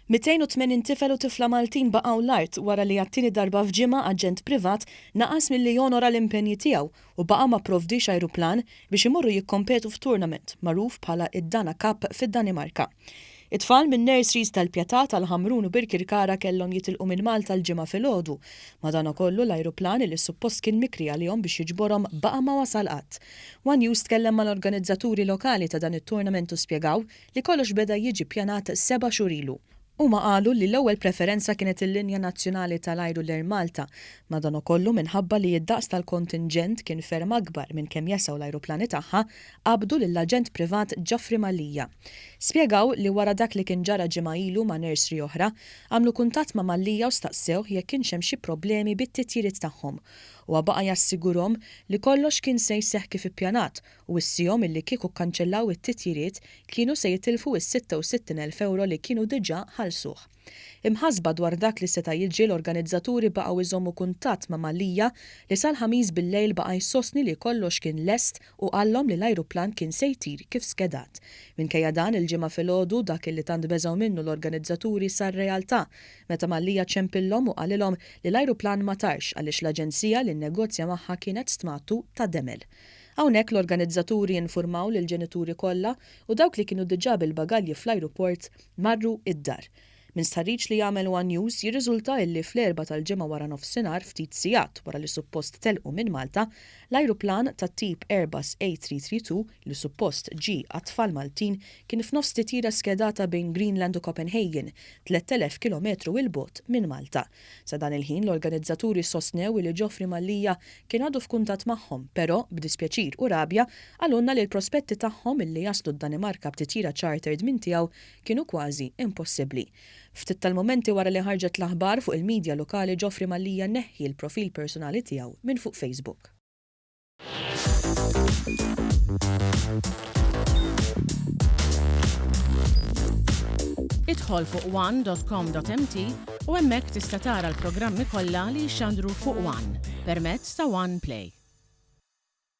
280 tifel u tifla Maltin baqgħu l-art wara li għattini darba f'ġimgħa aġent privat naqas milli jonora l-impenji tiegħu u baqa' ma provdix ajruplan biex imorru jikkompetu f'turnament magħruf bħala id-Dana Cup fid-Danimarka. It-tfal minn nurseries tal-Pjatà tal-Ħamrun u Birkirkara kellhom jitilqu minn Malta l-ġimgħa filgħodu. Madankollu l-ajruplan li suppost kien mikri għalihom biex jiġborhom baqa' ma wasal qatt. One News tkellem mal-organizzaturi lokali ta' dan it-turnament u spjegaw li kollox beda jiġi ppjanat 7 xhur ilu. Huma qalu li l-ewwel preferenza kienet il-linja nazzjonali tal-ajru l-Air Malta, madankollu minħabba li id-daqs tal-kontingent kien ferm akbar minn kemm jesaw l-ajruplani tagħha qabdu lill-aġent privat Ġofri Malija. Spjegaw li wara dak li kien ġara ġimgħa ilu ma' nursery oħra, għamlu kuntatt ma' Malija u staqsew jekk kienx hemm xi problemi bit-titjiriet tagħhom. U baqa' jassigurhom li kollox kien se jseħħ kif ippjanat u issihom illi kieku kkanċellaw it-titjiriet kienu se jitilfu is-66,000 li kienu diġà ħallsuh. Imħasba dwar dak li seta' jiġri l-organizzaturi baqgħu jżommu kuntatt ma' Malija li sal-ħamis bil-lejl baqa' jsostni li kollox kien lest u qallhom li l-ajruplan kien se jtir kif skedat. Minkejja dan il-ġimgħa filgħodu dak li tant beżgħu minnu l-organizzaturi sar realtà meta Malija ċempillhom u qalilhom li l-ajruplan ma tarx għaliex l-aġenzija li nnegozja magħha kienet stmatu ta' demel. Hawnhekk l-organizzaturi infurmaw lill-ġenituri kollha u dawk li kienu diġà bil-bagalji fl-ajruport marru id-dar. Min stħarriġ li jagħmel One News jirriżulta illi fl-4 tal-ġimgħa wara nofsinhar ftit sigħat wara li suppost telqu minn Malta, l-ajruplan tat-tip Airbus A332 li suppost ġie għat-tfal Maltin kien f'nofs titjira skedata bejn Greenland u Copenhagen, 3000 km il bogħod minn Malta. Sa dan il-ħin l-organizzaturi sostnew li Ġofri Malija kien għadu f'kuntatt magħhom, però b'dispjaċir u rabja għalunna li l-prospetti tagħhom illi jaslu d-Danimarka b'titjira chartered minn tiegħu kienu kważi impossibbli. Ftit tal-momenti wara li ħarġet l-aħbar fuq il-medja lokali Ġofri Malija neħħi l-profil personali tiegħu minn fuq Facebook. Idħol fuq one.com.mt u hemmhekk tista' tara l-programmi kollha li jxandru fuq One permezz ta' One Play.